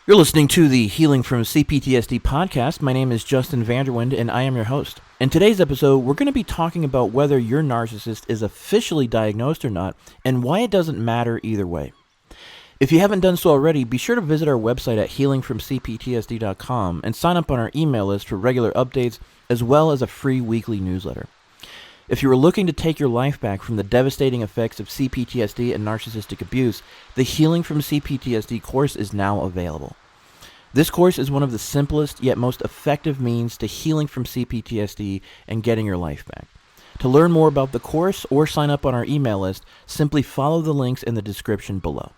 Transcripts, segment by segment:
You're listening to the Healing from CPTSD podcast. My name is Justin Vanderwind, and I am your host. In today's episode, we're going to be talking about whether your narcissist is officially diagnosed or not, and why it doesn't matter either way. If you haven't done so already, be sure to visit our website at healingfromcptsd.com and sign up on our email list for regular updates, as well as a free weekly newsletter. If you are looking to take your life back from the devastating effects of CPTSD and narcissistic abuse, the Healing from CPTSD course is now available. This course is one of the simplest yet most effective means to healing from CPTSD and getting your life back. To learn more about the course or sign up on our email list, simply follow the links in the description below.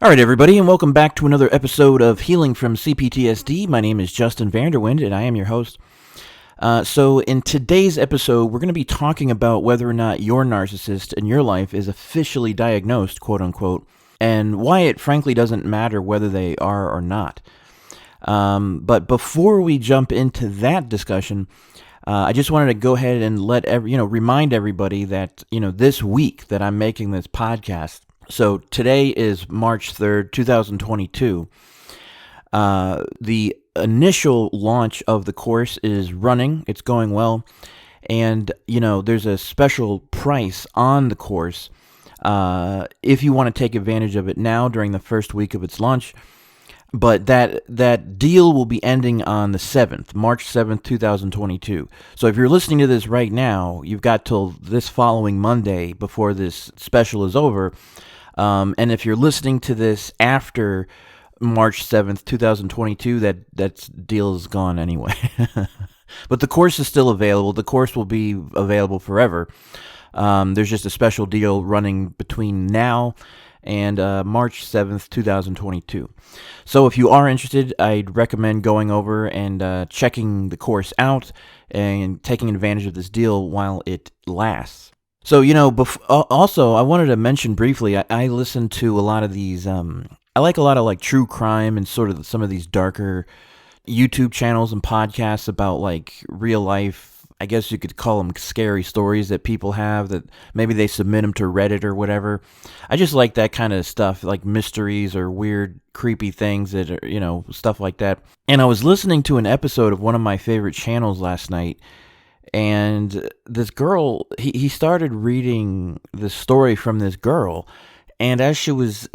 All right, everybody, and welcome back to another episode of Healing from CPTSD. My name is Justin Vanderwind, and I am your host. So in today's episode, we're going to be talking about whether or not your narcissist in your life is officially diagnosed, quote unquote, and why it frankly doesn't matter whether they are or not. But before we jump into that discussion, I just wanted to go ahead and remind everybody that, this week that I'm making this podcast. So today is March 3rd, 2022. The initial launch of the course is running. It's going well. And, there's a special price on the course if you want to take advantage of it now during the first week of its launch. But that deal will be ending on the 7th, March 7th, 2022. So if you're listening to this right now, you've got till this following Monday before this special is over. And if you're listening to this after March 7th, 2022, that deal is gone anyway. But the course is still available. The course will be available forever. There's just a special deal running between now and March 7th, 2022. So if you are interested, I'd recommend going over and checking the course out and taking advantage of this deal while it lasts. So, also, I wanted to mention briefly, I listen to a lot of these, I like a lot of true crime and sort of some of these darker YouTube channels and podcasts about real life, I guess you could call them scary stories that people have that maybe they submit them to Reddit or whatever. I just like that kind of stuff, like mysteries or weird, creepy things that are, stuff like that. And I was listening to an episode of one of my favorite channels last night, and this girl, he started reading the story from this girl, and as she was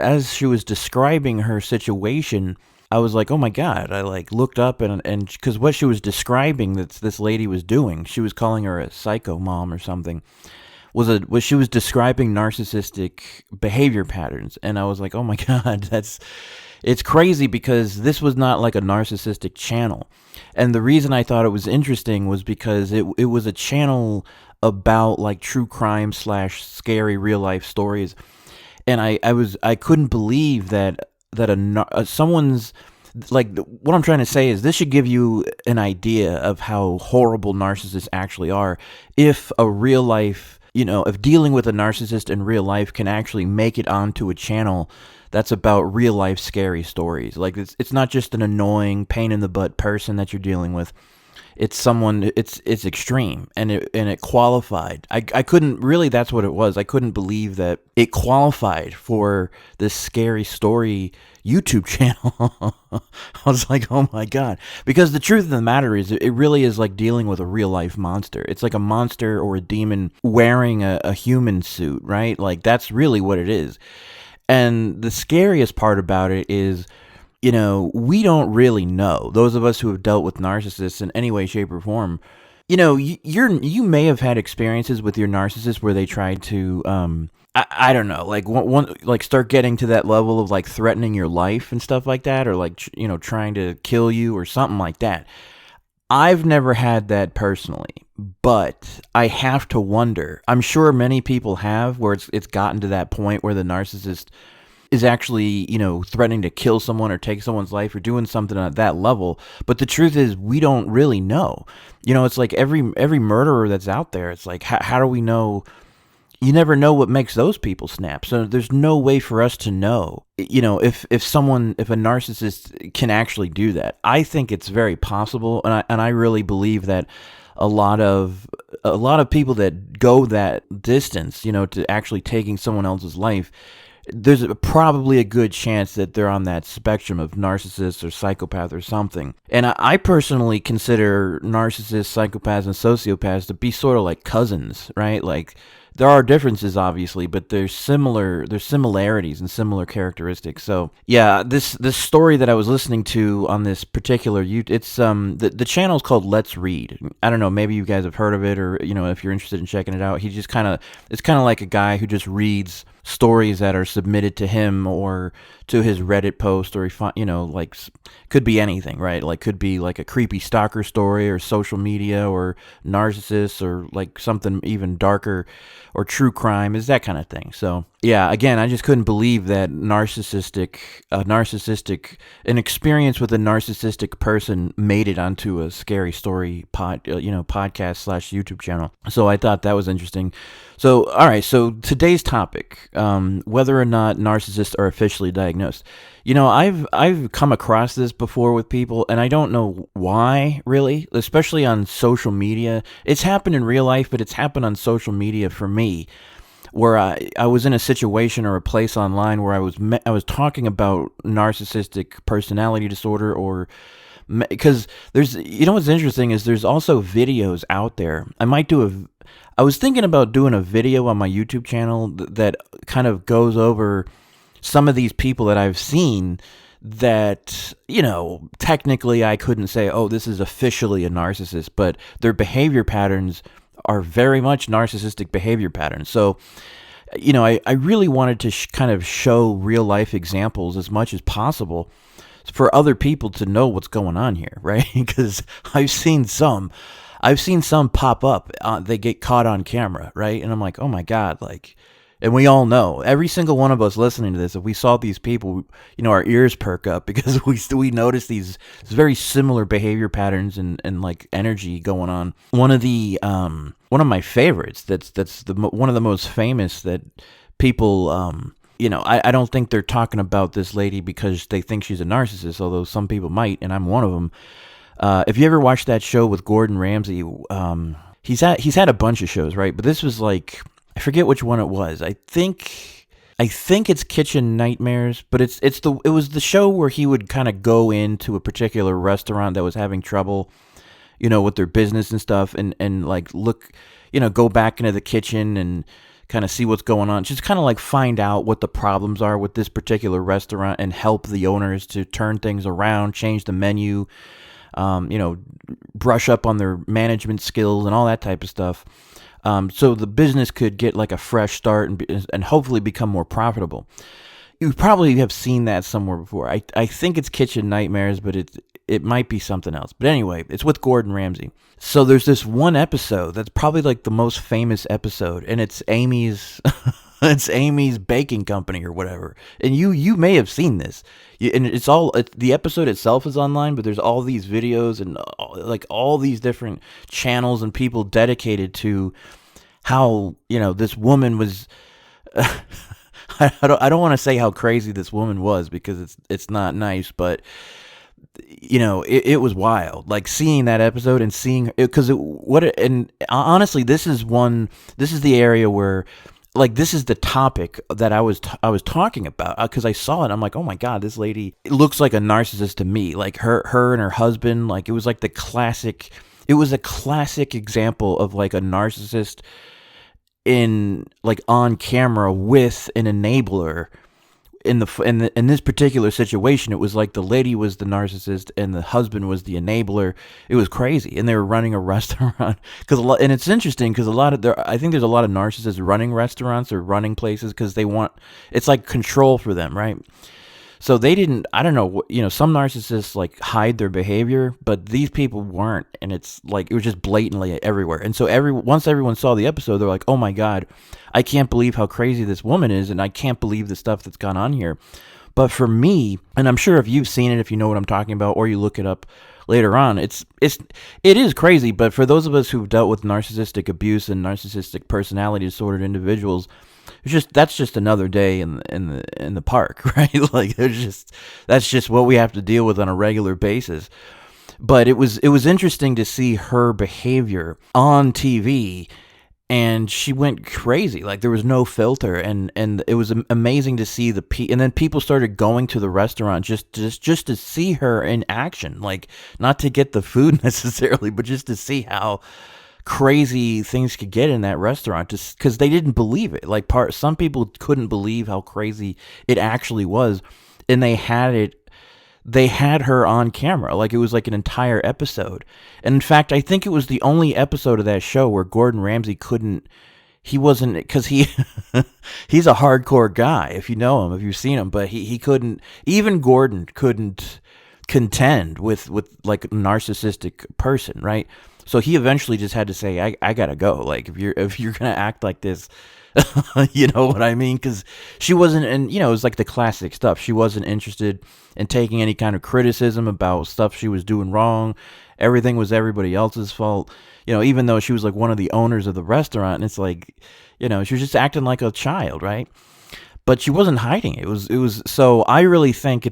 describing her situation, I was like, oh my God. I looked up and because what she was describing that this lady was doing, she was calling her a psycho mom or something, was she was describing narcissistic behavior patterns. And I was like, oh my God, it's crazy because this was not like a narcissistic channel. And the reason I thought it was interesting was because it was a channel about true crime / scary real life stories. And I couldn't believe that someone's, what I'm trying to say is this should give you an idea of how horrible narcissists actually are. If a real life, if dealing with a narcissist in real life can actually make it onto a channel that's about real life scary stories. It's not just an annoying pain in the butt person that you're dealing with. It's someone, it's extreme, and it qualified. I couldn't really, that's what it was. I couldn't believe that it qualified for this scary story YouTube channel. I was like, oh my God. Because the truth of the matter is, it really is like dealing with a real life monster. It's like a monster or a demon wearing a human suit, right? That's really what it is. And the scariest part about it is, we don't really know. Those of us who have dealt with narcissists in any way, shape, or form, you may have had experiences with your narcissist where they tried to, I don't know, start getting to that level of threatening your life and stuff like that, or trying to kill you or something like that. I've never had that personally, but I have to wonder. I'm sure many people have, where it's gotten to that point where the narcissist is actually, threatening to kill someone or take someone's life or doing something at that level. But the truth is, we don't really know. It's like every murderer that's out there. It's like, how do we know? You never know what makes those people snap. So there's no way for us to know, if a narcissist can actually do that. I think it's very possible, and I really believe that a lot of people that go that distance, to actually taking someone else's life, there's probably a good chance that they're on that spectrum of narcissist or psychopath or something. And I personally consider narcissists, psychopaths, and sociopaths to be sort of like cousins, right? Like, there are differences, obviously, but there's similarities and similar characteristics. So yeah, this story that I was listening to on this particular it's the channel is called Let's Read. I don't know, maybe you guys have heard of it, or if you're interested in checking it out. He just it's kind of like a guy who just reads stories that are submitted to him or to his Reddit post, or like, could be anything, right? Like, could be like a creepy stalker story, or social media, or narcissists, or like something even darker, or true crime, is that kind of thing. So yeah, again, I just couldn't believe that an experience with a narcissistic person made it onto a scary story podcast / YouTube channel. So I thought that was interesting. So, all right, so today's topic, whether or not narcissists are officially diagnosed. I've come across this before with people, and I don't know why, really, especially on social media. It's happened in real life, but it's happened on social media for me, where I was in a situation or a place online where I was talking about narcissistic personality disorder, or because there's, what's interesting is there's also videos out there. I was thinking about doing a video on my YouTube channel that kind of goes over some of these people that I've seen that, technically I couldn't say, oh, this is officially a narcissist, but their behavior patterns are very much narcissistic behavior patterns. So, I really wanted to kind of show real life examples as much as possible for other people to know what's going on here, right? Because I've seen some pop up, they get caught on camera, right? And I'm like, oh my God, like, and we all know, every single one of us listening to this, if we saw these people, our ears perk up, because we notice these very similar behavior patterns and like energy going on. One of my favorites, one of the most famous that people, I don't think they're talking about this lady because they think she's a narcissist, although some people might, and I'm one of them. If you ever watched that show with Gordon Ramsay, he's had a bunch of shows, right? But this was like, I forget which one it was. I think it's Kitchen Nightmares, but it was the show where he would kind of go into a particular restaurant that was having trouble, with their business and stuff, and like look, go back into the kitchen and kind of see what's going on. Just kind of like find out what the problems are with this particular restaurant and help the owners to turn things around, change the menu, brush up on their management skills and all that type of stuff. So the business could get like a fresh start and hopefully become more profitable. You probably have seen that somewhere before. I think it's Kitchen Nightmares, but it might be something else. But anyway, it's with Gordon Ramsay. So there's this one episode that's probably like the most famous episode, and it's Amy's it's Amy's baking company or whatever. And you may have seen this. And the episode itself is online, but there's all these videos and like all these different channels and people dedicated to how, this woman was I don't want to say how crazy this woman was, because it's not nice, but it was wild, like seeing that episode and seeing it, and honestly, this is the area where, like, this is the topic that I was talking about, because I saw it. I'm like, oh my God, this lady, it looks like a narcissist to me. Like her and her husband, like, it was like a classic example of like a narcissist in, like, on camera with an enabler. In this particular situation, it was like the lady was the narcissist and the husband was the enabler. It was crazy, and they were running a restaurant. And it's interesting because I think there's a lot of narcissists running restaurants or running places because it's like control for them, right? So they didn't. I don't know. Some narcissists like hide their behavior, but these people weren't, and it's like it was just blatantly everywhere. And so once everyone saw the episode, they're like, "Oh my God, I can't believe how crazy this woman is, and I can't believe the stuff that's gone on here." But for me, and I'm sure if you've seen it, if you know what I'm talking about, or you look it up later on, it is crazy. But for those of us who've dealt with narcissistic abuse and narcissistic personality disordered individuals, that's just another day in the park, right? Like, that's just what we have to deal with on a regular basis. But it was interesting to see her behavior on TV and she went crazy. Like there was no filter, and it was amazing to see and then people started going to the restaurant just to see her in action, like not to get the food necessarily, but just to see how crazy things could get in that restaurant, just because they didn't believe it. Like some people couldn't believe how crazy it actually was, and they had her on camera. Like it was like an entire episode. And in fact, I think it was the only episode of that show where Gordon Ramsay wasn't, because he's a hardcore guy, if you know him, if you've seen him, but he couldn't, even Gordon couldn't contend with like a narcissistic person, right? So he eventually just had to say, I gotta go. Like if you're gonna act like this, you know what I mean? Because she wasn't, and it was like the classic stuff. She wasn't interested in taking any kind of criticism about stuff she was doing wrong. Everything was everybody else's fault. Even though she was like one of the owners of the restaurant, and it's like, she was just acting like a child, right? But she wasn't hiding it. It was. So I really think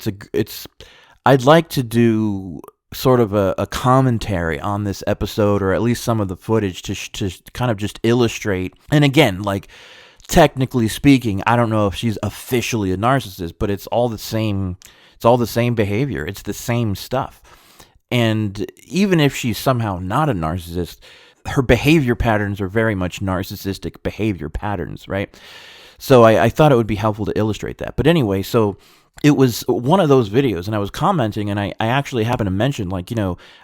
I'd like to do sort of a commentary on this episode, or at least some of the footage to kind of just illustrate. And again, like technically speaking, I don't know if she's officially a narcissist, but it's all the same. It's all the same behavior. It's the same stuff. And even if she's somehow not a narcissist, her behavior patterns are very much narcissistic behavior patterns, right? So I thought it would be helpful to illustrate that. But anyway, so it was one of those videos, and I was commenting, and I actually happened to mention, like,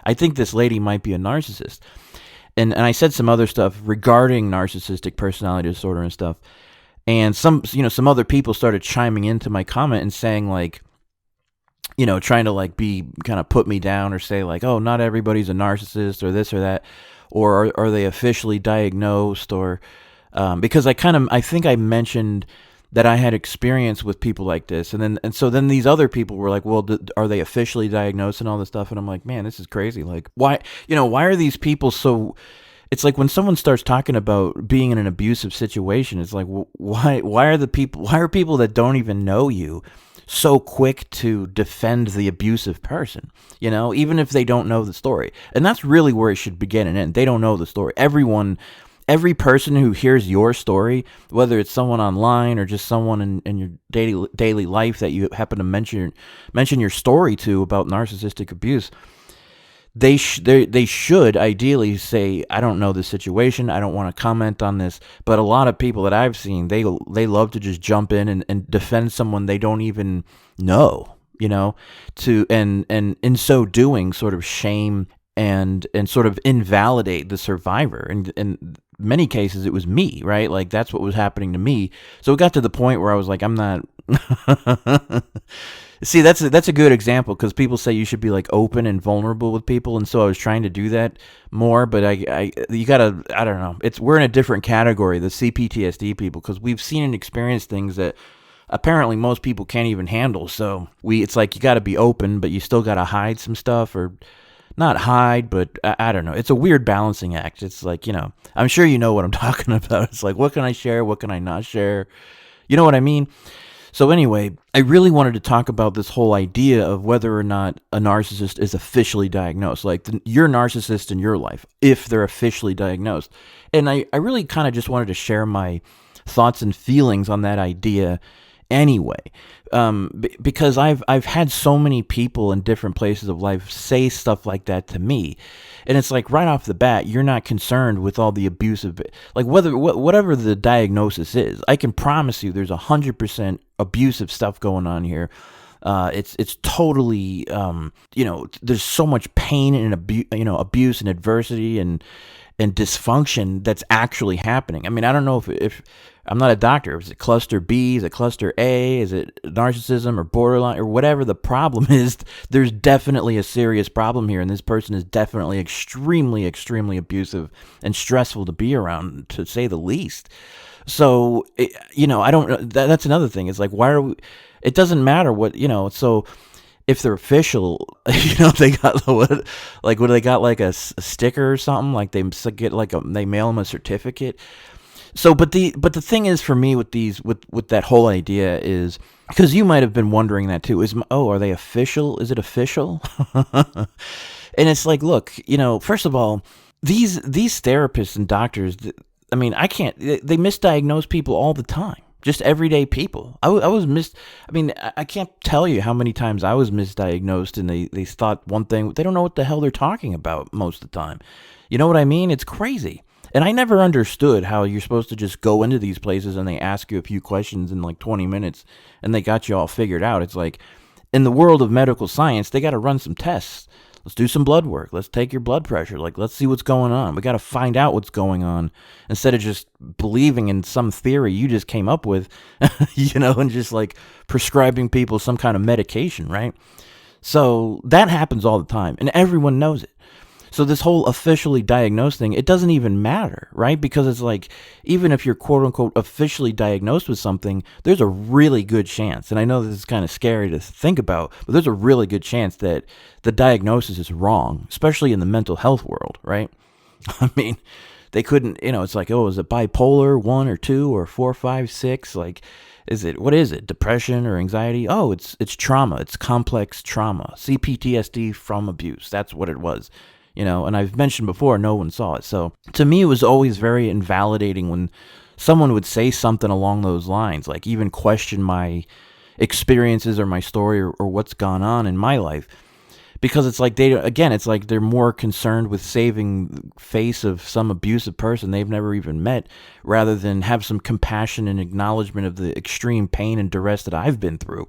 I think this lady might be a narcissist. And I said some other stuff regarding narcissistic personality disorder and stuff. And some other people started chiming into my comment and saying, like, trying to like be kind of put me down, or say like, oh, not everybody's a narcissist, or this or that, or are they officially diagnosed, or because I think I mentioned that I had experience with people like this, and so then these other people were like, well, are they officially diagnosed and all this stuff? And I'm like, man, this is crazy. Like, why are these people so? It's like when someone starts talking about being in an abusive situation, it's like, why are people that don't even know you so quick to defend the abusive person, even if they don't know the story? And that's really where it should begin and end. They don't know the story. Every person who hears your story, whether it's someone online or just someone in your daily life that you happen to mention your story to about narcissistic abuse, they should ideally say, I don't know this situation, I don't want to comment on this. But a lot of people that I've seen, they love to just jump in and defend someone they don't even know, and in so doing sort of shame and sort of invalidate the survivor. And in many cases it was me, right? Like that's what was happening to me. So it got to the point where I was like, I'm not See, that's a good example, because people say you should be like open and vulnerable with people, and so I was trying to do that more. But I don't know. We're in a different category, the CPTSD people, because we've seen and experienced things that apparently most people can't even handle. So it's like you got to be open, but you still got to hide some stuff, or not hide, but I don't know. It's a weird balancing act. It's like, I'm sure you know what I'm talking about. It's like, what can I share? What can I not share? You know what I mean? So anyway, I really wanted to talk about this whole idea of whether or not a narcissist is officially diagnosed, like your narcissist in your life, if they're officially diagnosed. And I really kind of just wanted to share my thoughts and feelings on that idea anyway, because I've had so many people in different places of life say stuff like that to me, and it's like right off the bat, you're not concerned with all the abusive, like whatever the diagnosis is. I can promise you, there's 100% abusive stuff going on here. It's totally, there's so much pain and abuse and adversity and dysfunction that's actually happening. I mean, I don't know if I'm not a doctor. Is it cluster B? Is it cluster A? Is it narcissism or borderline or whatever the problem is? There's definitely a serious problem here, and this person is definitely extremely, extremely abusive and stressful to be around, to say the least. So, I don't. That's another thing. It's like, why are we? It doesn't matter what, So if they're official, they got what do they got, like a sticker or something? Like they get they mail them a certificate. So, but the thing is, for me with that whole idea is, because you might have been wondering that too, are they official? Is it official? And it's like, look, first of all, these therapists and doctors, I mean, they misdiagnose people all the time. Just everyday people. I mean, I can't tell you how many times I was misdiagnosed and they thought one thing. They don't know what the hell they're talking about most of the time. You know what I mean? It's crazy. And I never understood how you're supposed to just go into these places and they ask you a few questions in like 20 minutes and they got you all figured out. It's like, in the world of medical science, they got to run some tests. Let's do some blood work. Let's take your blood pressure. Like, let's see what's going on. We got to find out what's going on instead of just believing in some theory you just came up with, and just like prescribing people some kind of medication, right? So that happens all the time and everyone knows it. So this whole officially diagnosed thing, it doesn't even matter, right? Because it's like, even if you're quote unquote officially diagnosed with something, there's a really good chance, and I know this is kind of scary to think about, but there's a really good chance that the diagnosis is wrong, especially in the mental health world, right? I mean, they couldn't, it's like, oh, is it bipolar 1 or 2 or 4, 5, 6? Like, what is it? Depression or anxiety? Oh, it's trauma. It's complex trauma. CPTSD from abuse. That's what it was. And I've mentioned before, no one saw it. So to me, it was always very invalidating when someone would say something along those lines, like even question my experiences or my story or what's gone on in my life. Because it's like it's like they're more concerned with saving the face of some abusive person they've never even met, rather than have some compassion and acknowledgement of the extreme pain and duress that I've been through.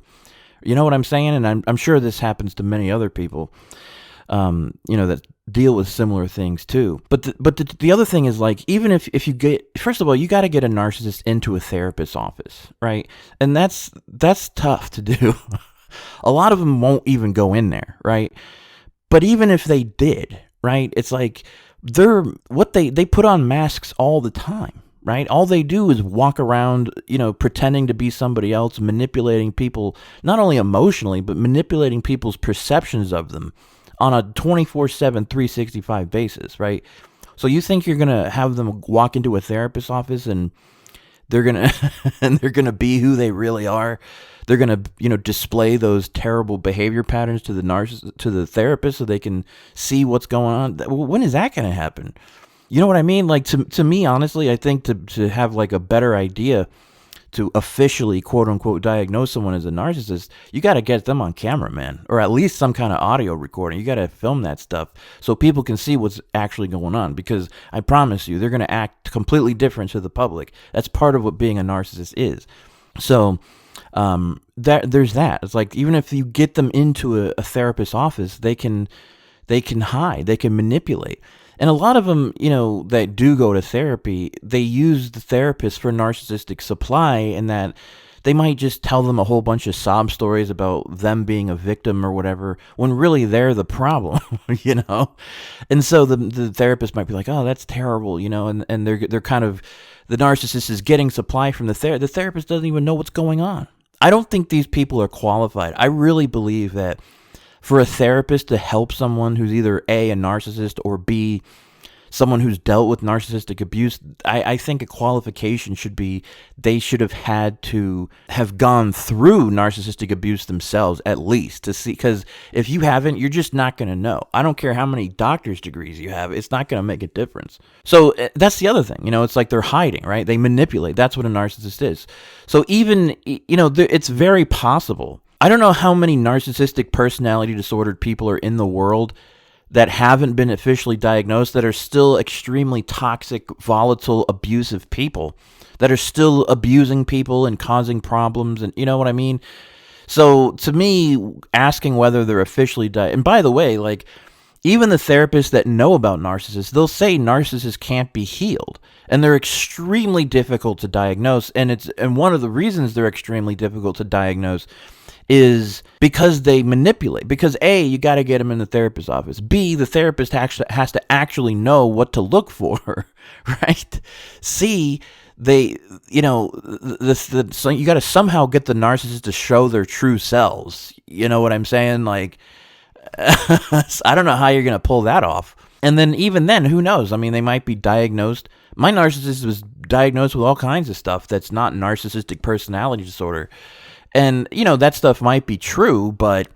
You know what I'm saying? And I'm sure this happens to many other people, that deal with similar things too. But the other thing is, like, even if you get, first of all, you got to get a narcissist into a therapist's office, right? And that's tough to do. A lot of them won't even go in there, right? But even if they did, right, it's like they put on masks all the time, right? All they do is walk around, pretending to be somebody else, manipulating people, not only emotionally, but manipulating people's perceptions of them on a 24/7, 365 basis, right? So you think you're going to have them walk into a therapist's office and they're going to be who they really are? They're going to, display those terrible behavior patterns to the therapist so they can see what's going on? When is that going to happen? You know what I mean? Like, to me, honestly, I think to have like a better idea to officially, quote unquote, diagnose someone as a narcissist, you got to get them on camera, man, or at least some kind of audio recording. You got to film that stuff so people can see what's actually going on, because I promise you, they're going to act completely different to the public. That's part of what being a narcissist is. So, there's that. It's like, even if you get them into a therapist's office, they can hide, they can manipulate. And a lot of them, that do go to therapy, they use the therapist for narcissistic supply, and that they might just tell them a whole bunch of sob stories about them being a victim or whatever, when really they're the problem, And so the therapist might be like, oh, that's terrible, and they're kind of, the narcissist is getting supply from the therapist doesn't even know what's going on. I don't think these people are qualified. I really believe that for a therapist to help someone who's either A, a narcissist, or B, someone who's dealt with narcissistic abuse, I think a qualification should be they should have had to have gone through narcissistic abuse themselves, at least, to see, because if you haven't, you're just not going to know. I don't care how many doctor's degrees you have, it's not going to make a difference. So that's the other thing, it's like they're hiding, right? They manipulate. That's what a narcissist is. So even, it's very possible. I don't know how many narcissistic personality disordered people are in the world that haven't been officially diagnosed, that are still extremely toxic, volatile, abusive people, that are still abusing people and causing problems, and you know what I mean? So to me, asking whether they're officially and by the way, like, even the therapists that know about narcissists, they'll say narcissists can't be healed, and they're extremely difficult to diagnose, and one of the reasons they're extremely difficult to diagnose is because they manipulate. Because A, you got to get them in the therapist's office. B, the therapist has to actually know what to look for, right? C, so you got to somehow get the narcissist to show their true selves. You know what I'm saying? Like, I don't know how you're going to pull that off. And then even then, who knows? I mean, they might be diagnosed. My narcissist was diagnosed with all kinds of stuff that's not narcissistic personality disorder. And, that stuff might be true, but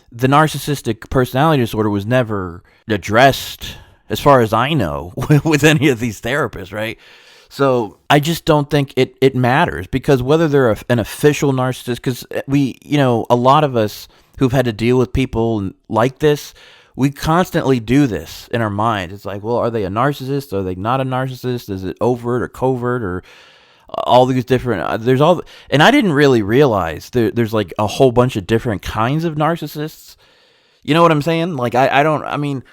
the narcissistic personality disorder was never addressed, as far as I know, with any of these therapists, right? So I just don't think it matters, because whether they're an official narcissist, because a lot of us who've had to deal with people like this, we constantly do this in our mind. It's like, well, are they a narcissist? Are they not a narcissist? Is it overt or covert or all these different, and I didn't really realize there's like a whole bunch of different kinds of narcissists. You know what I'm saying? Like, I mean,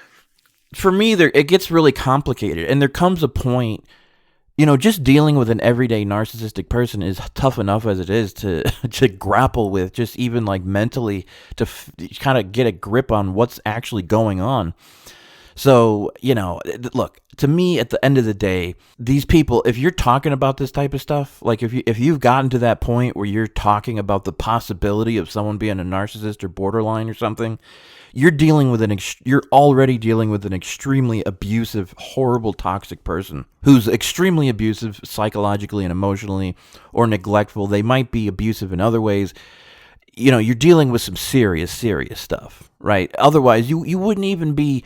for me, it gets really complicated, and there comes a point, just dealing with an everyday narcissistic person is tough enough as it is to to grapple with, just even like mentally, to kind of get a grip on what's actually going on. So, look, to me, at the end of the day, these people, if you're talking about this type of stuff, like if you've gotten to that point where you're talking about the possibility of someone being a narcissist or borderline or something, you're already dealing with an extremely abusive, horrible, toxic person who's extremely abusive psychologically and emotionally, or neglectful. They might be abusive in other ways. You're dealing with some serious, serious stuff, right? Otherwise, you wouldn't even be.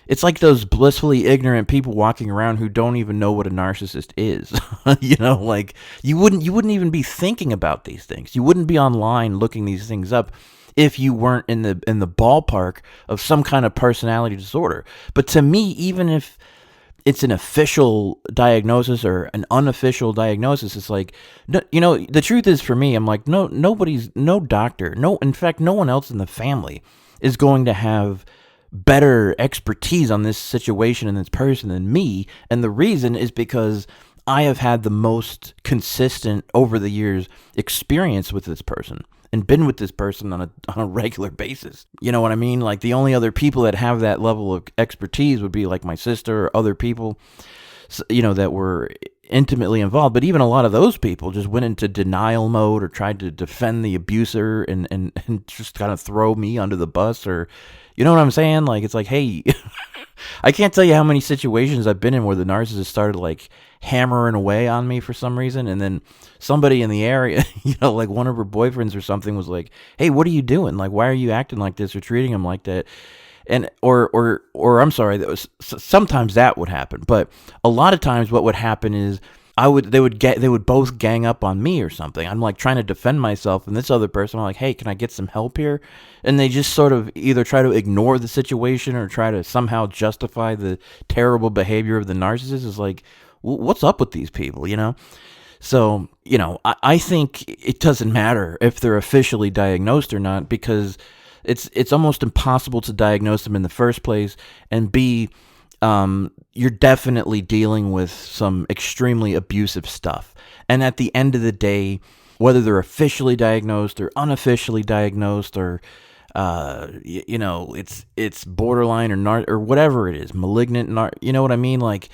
It's like those blissfully ignorant people walking around who don't even know what a narcissist is. Like you wouldn't even be thinking about these things. You wouldn't be online looking these things up if you weren't in the ballpark of some kind of personality disorder. But to me, even if it's an official diagnosis or an unofficial diagnosis, it's like, the truth is, for me, I'm like, no doctor, in fact, no one else in the family is going to have better expertise on this situation and this person than me. And the reason is because I have had the most consistent, over the years, experience with this person and been with this person on a regular basis. You know what I mean? Like, the only other people that have that level of expertise would be like my sister or other people, that were intimately involved. But even a lot of those people just went into denial mode or tried to defend the abuser and just kind of throw me under the bus, or, you know what I'm saying? Like, it's like, hey, I can't tell you how many situations I've been in where the narcissist started like hammering away on me for some reason, and then somebody in the area, like one of her boyfriends or something, was like, hey, what are you doing? Like, why are you acting like this or treating him like that? And or I'm sorry, sometimes that would happen, but a lot of times what would happen is they would both gang up on me or something. I'm like trying to defend myself, and this other person, I'm like, hey, can I get some help here? And they just sort of either try to ignore the situation or try to somehow justify the terrible behavior of the narcissist. Is like, what's up with these people, So, I think it doesn't matter if they're officially diagnosed or not, because it's almost impossible to diagnose them in the first place, and B, you're definitely dealing with some extremely abusive stuff. And at the end of the day, whether they're officially diagnosed or unofficially diagnosed, or it's borderline or whatever it is, malignant, you know what I mean? Like,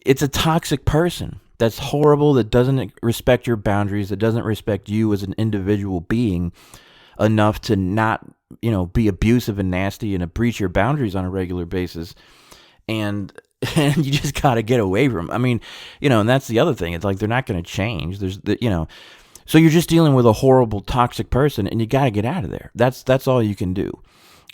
it's a toxic person that's horrible, that doesn't respect your boundaries, that doesn't respect you as an individual being enough to not, be abusive and nasty and breach your boundaries on a regular basis. And you just got to get away from them. I mean, and that's the other thing. It's like, they're not going to change. So you're just dealing with a horrible, toxic person, and you got to get out of there. That's all you can do,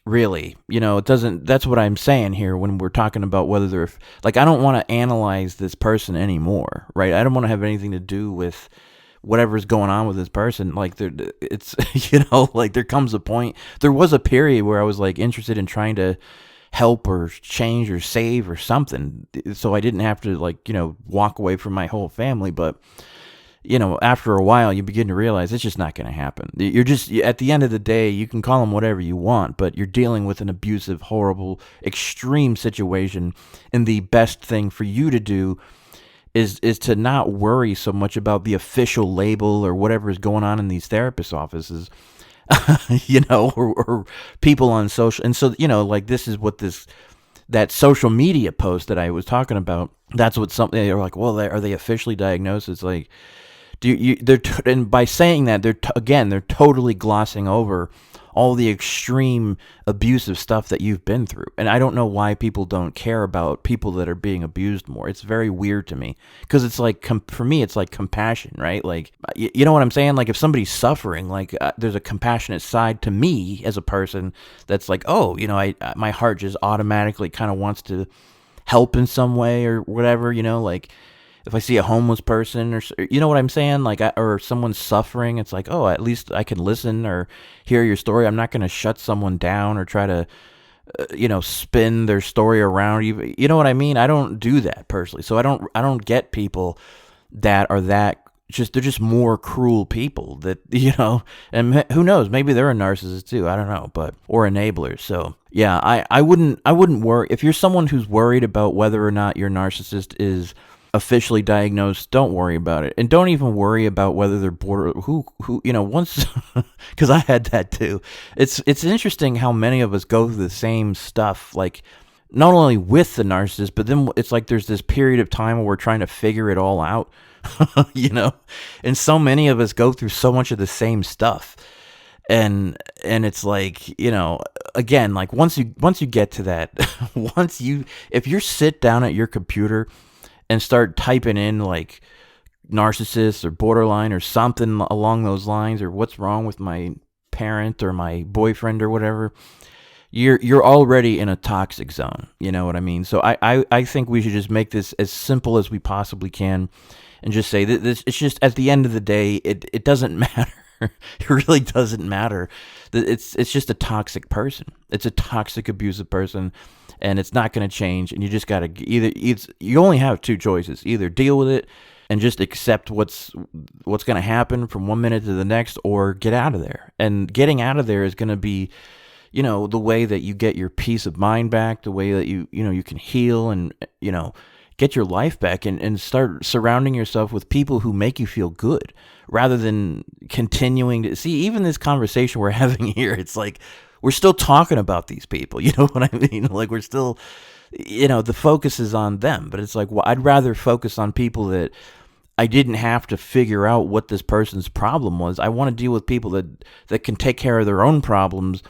really. It doesn't. That's what I'm saying here when we're talking about whether they're like, I don't want to analyze this person anymore, right? I don't want to have anything to do with whatever's going on with this person. Like, it's like, there comes a point. There was a period where I was like interested in trying to help or change or save or something, so I didn't have to walk away from my whole family. But after a while, you begin to realize it's just not going to happen. You're just, at the end of the day, you can call them whatever you want, but you're dealing with an abusive, horrible, extreme situation, and the best thing for you to do is to not worry so much about the official label or whatever is going on in these therapist offices. Or people on social. And so, like, this is what that social media post that I was talking about, that's what something, they're like, well, are they officially diagnosed? It's like, and by saying that, they're totally glossing over all the extreme abusive stuff that you've been through. And I don't know why people don't care about people that are being abused more. It's very weird to me, because it's like, for me, it's like compassion, right? Like, you know what I'm saying? Like, if somebody's suffering, like, there's a compassionate side to me as a person that's like, oh, my heart just automatically kind of wants to help in some way or whatever, like, if I see a homeless person, or you know what I'm saying, like, or someone's suffering, it's like, oh, at least I can listen or hear your story. I'm not going to shut someone down or try to spin their story around. You know what I mean? I don't do that personally. So I don't get people that are that, they're just more cruel people that, and who knows, maybe they're a narcissist too. I don't know, or enablers. So yeah, I wouldn't worry. If you're someone who's worried about whether or not your narcissist is officially diagnosed, don't worry about it. And don't even worry about whether they're once, because I had that too. It's interesting how many of us go through the same stuff, like not only with the narcissist, but then it's like there's this period of time where we're trying to figure it all out, and so many of us go through so much of the same stuff. And it's like, again, like once you get to that, if you sit down at your computer and start typing in like narcissist or borderline or something along those lines, or what's wrong with my parent or my boyfriend or whatever, you're already in a toxic zone. You know what I mean? So I think we should just make this as simple as we possibly can and just say that it's just, at the end of the day, it doesn't matter. It really doesn't matter. It's just a toxic person. It's a toxic, abusive person, and it's not going to change. And you just got to you only have two choices: either deal with it and just accept what's going to happen from one minute to the next, or get out of there. And getting out of there is going to be, the way that you get your peace of mind back, the way that you can heal and get your life back, and start surrounding yourself with people who make you feel good, rather than continuing to see. Even this conversation we're having here, it's like we're still talking about these people. You know what I mean? Like we're still, the focus is on them, but it's like, well, I'd rather focus on people that I didn't have to figure out what this person's problem was. I want to deal with people that can take care of their own problems.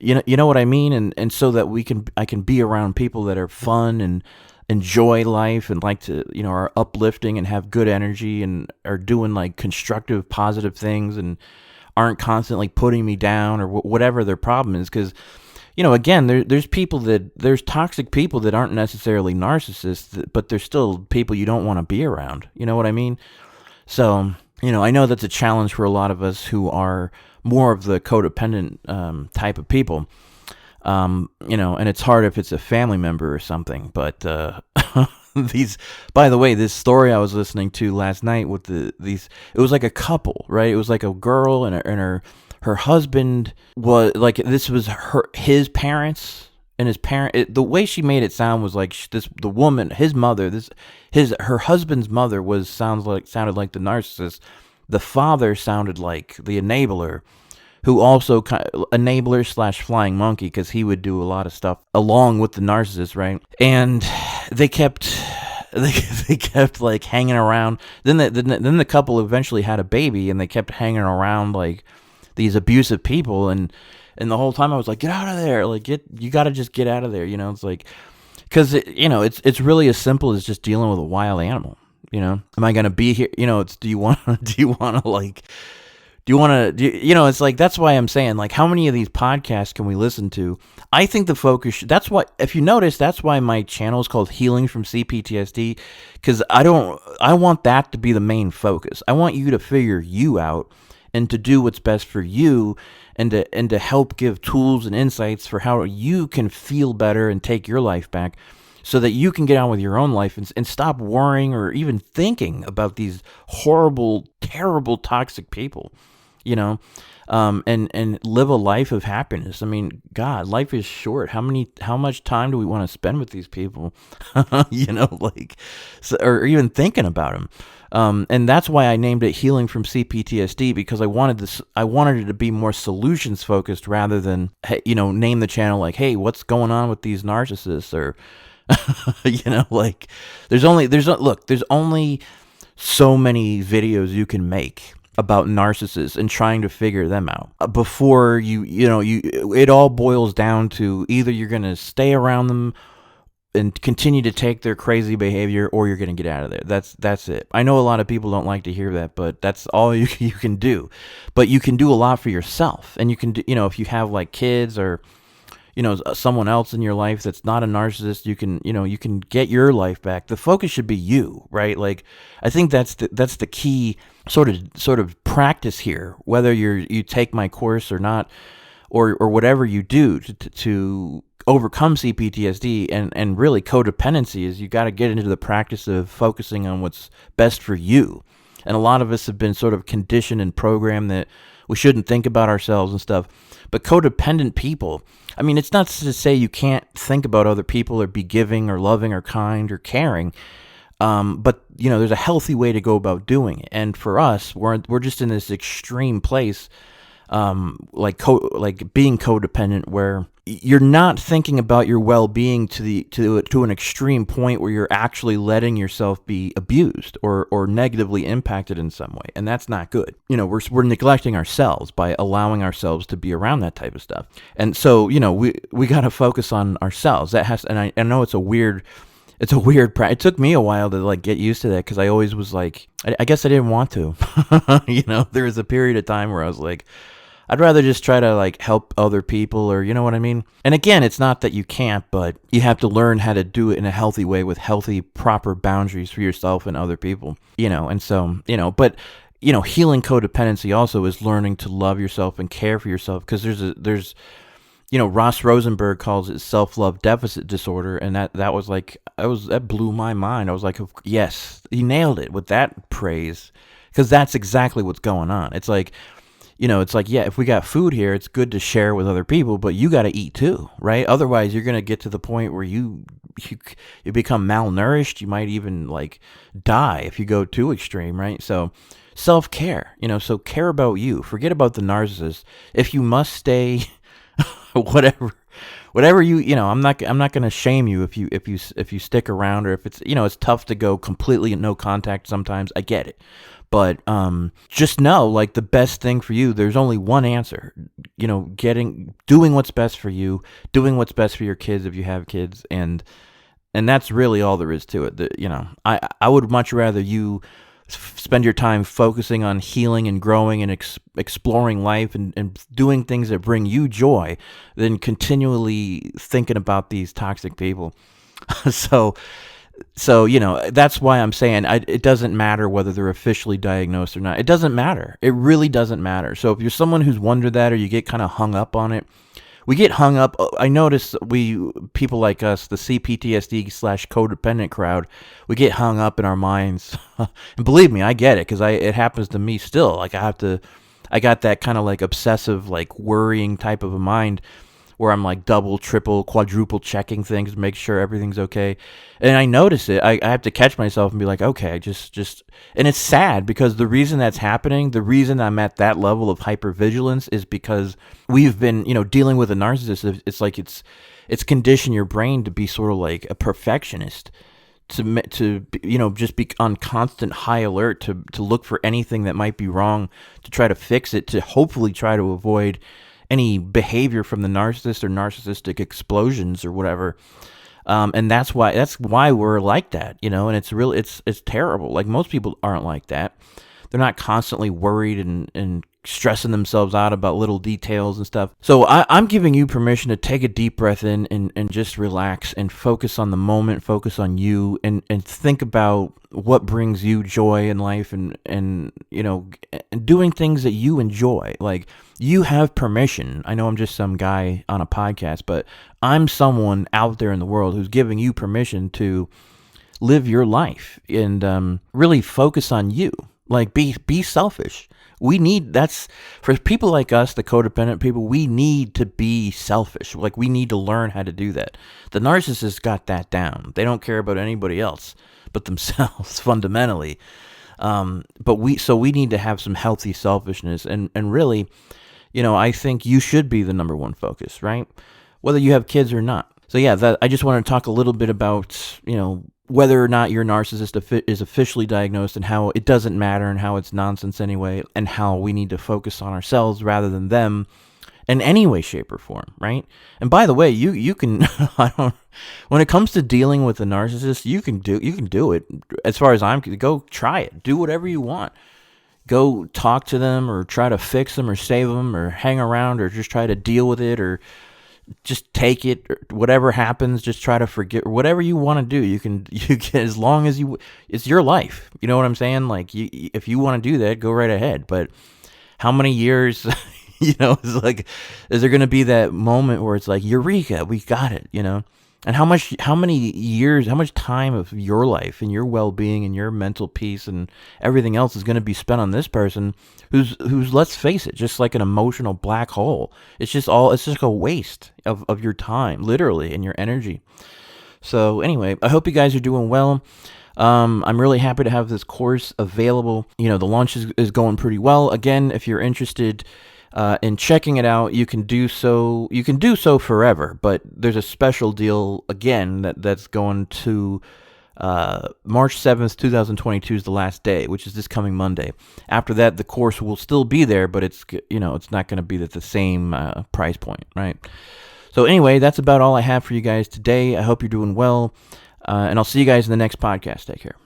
You know what I mean? And so that I can be around people that are fun and enjoy life and like to, are uplifting and have good energy and are doing like constructive, positive things and aren't constantly putting me down or whatever their problem is. Because, again, there's toxic people that aren't necessarily narcissists, but they're still people you don't want to be around. You know what I mean? So, I know that's a challenge for a lot of us who are more of the codependent type of people. And it's hard if it's a family member or something, but, by the way, this story I was listening to last night with it was like a couple, right? It was like a girl and her husband was like, this was his parents and his parent. The way she made it sound was like the woman, his mother, her husband's mother sounded like the narcissist. The father sounded like the enabler, who also enabler / flying monkey, because he would do a lot of stuff along with the narcissist, right? And they kept like hanging around. Then the couple eventually had a baby, and they kept hanging around like these abusive people, and the whole time I was like, get out of there! Like you got to just get out of there. It's like, because it's really as simple as just dealing with a wild animal. Am I gonna be here? Do you want to like. It's like, that's why I'm saying, like, how many of these podcasts can we listen to? I think the focus, if you notice, that's why my channel is called Healing from CPTSD, because I want that to be the main focus. I want you to figure you out and to do what's best for you, and to help give tools and insights for how you can feel better and take your life back, so that you can get on with your own life and stop worrying or even thinking about these horrible, terrible, toxic people. And live a life of happiness. I mean, God, life is short. How much time do we want to spend with these people? Or even thinking about them. And that's why I named it Healing from CPTSD, because I wanted it to be more solutions focused rather than, name the channel like, hey, what's going on with these narcissists? Or, there's only so many videos you can make about narcissists and trying to figure them out before it all boils down to either you're going to stay around them and continue to take their crazy behavior, or you're going to get out of there. That's it. I know a lot of people don't like to hear that, but that's all you can do. But you can do a lot for yourself, and you can do, if you have like kids or someone else in your life that's not a narcissist, you can get your life back. The focus should be you, right? Like, I think that's the key sort of practice here, whether you take my course or not, or whatever you do to overcome CPTSD and really codependency, is you got to get into the practice of focusing on what's best for you. And a lot of us have been sort of conditioned and programmed that we shouldn't think about ourselves and stuff. But codependent people, I mean, it's not to say you can't think about other people or be giving or loving or kind or caring. But there's a healthy way to go about doing it. And for us, we're just in this extreme place, like being codependent, where you're not thinking about your well-being to an extreme point where you're actually letting yourself be abused or negatively impacted in some way, and that's not good. We're neglecting ourselves by allowing ourselves to be around that type of stuff. And so we got to focus on ourselves. And I know it's a weird it took me a while to like get used to that, because I always was like, I guess I didn't want to. There was a period of time where I was like, I'd rather just try to like help other people, or you know what I mean? And again, it's not that you can't, but you have to learn how to do it in a healthy way with healthy, proper boundaries for yourself and other people, and so, but healing codependency also is learning to love yourself and care for yourself, because there's Ross Rosenberg calls it self-love deficit disorder, and that blew my mind. I was like, yes, he nailed it with that praise, because that's exactly what's going on. It's like, yeah, if we got food here, it's good to share with other people, but you got to eat too, right? Otherwise, you're going to get to the point where you become malnourished. You might even like die if you go too extreme, right? So self-care, so care about you. Forget about the narcissist. If you must stay, whatever I'm not going to shame you if you stick around, or if it's, it's tough to go completely no contact sometimes. I get it. But just know, like, the best thing for you, there's only one answer. Doing what's best for you, doing what's best for your kids if you have kids, and that's really all there is to it. I would much rather you spend your time focusing on healing and growing and exploring life and doing things that bring you joy than continually thinking about these toxic people. So that's why I'm saying it doesn't matter whether they're officially diagnosed or not. It doesn't matter. It really doesn't matter. So if you're someone who's wondered that, or you get kind of hung up on it, we get hung up. I notice people like us, the CPTSD/codependent crowd, we get hung up in our minds. And believe me, I get it, because it happens to me still. Like, I got that kind of like obsessive, like worrying type of a mind, where I'm like double, triple, quadruple checking things to make sure everything's okay. And I notice it. I have to catch myself and be like, okay, just, and it's sad, because the reason that's happening, the reason I'm at that level of hypervigilance, is because we've been, dealing with a narcissist. It's like it's conditioned your brain to be sort of like a perfectionist, to just be on constant high alert, to look for anything that might be wrong, to try to fix it, to hopefully try to avoid any behavior from the narcissist or narcissistic explosions or whatever. And that's why we're like that, and it's terrible. Like, most people aren't like that. They're not constantly worried and stressing themselves out about little details and stuff. So I'm giving you permission to take a deep breath in and just relax and focus on the moment, focus on you, and think about what brings you joy in life, and doing things that you enjoy. Like, you have permission. I know I'm just some guy on a podcast, but I'm someone out there in the world who's giving you permission to live your life and really focus on you. Like, be selfish. That's for people like us, the codependent people, we need to be selfish. Like, we need to learn how to do that. The narcissists got that down. They don't care about anybody else but themselves, fundamentally. But we need to have some healthy selfishness, and really, I think you should be the number one focus, right? Whether you have kids or not. So yeah, I just want to talk a little bit about, whether or not your narcissist is officially diagnosed, and how it doesn't matter, and how it's nonsense anyway, and how we need to focus on ourselves rather than them in any way, shape, or form, right? And by the way, you can, when it comes to dealing with a narcissist, you can do it. As far as go try it. Do whatever you want. Go talk to them, or try to fix them, or save them, or hang around, or just try to deal with it, or just take it. Whatever happens, just try to forget. Whatever you want to do, you can as long as it's your life. You know what I'm saying? Like, if you want to do that, go right ahead. But how many years, it's like, is there going to be that moment where it's like, eureka, we got it, And how many years, how much time of your life and your well-being and your mental peace and everything else is going to be spent on this person who's, let's face it, just like an emotional black hole. It's just like a waste of your time, literally, and your energy. So anyway, I hope you guys are doing well. I'm really happy to have this course available. The launch is going pretty well. Again, if you're interested in checking it out, you can do so. You can do so forever, but there's a special deal again that's going to March 7th, 2022 is the last day, which is this coming Monday. After that, the course will still be there, but it's not going to be at the same price point, right? So anyway, that's about all I have for you guys today. I hope you're doing well, and I'll see you guys in the next podcast. Take care.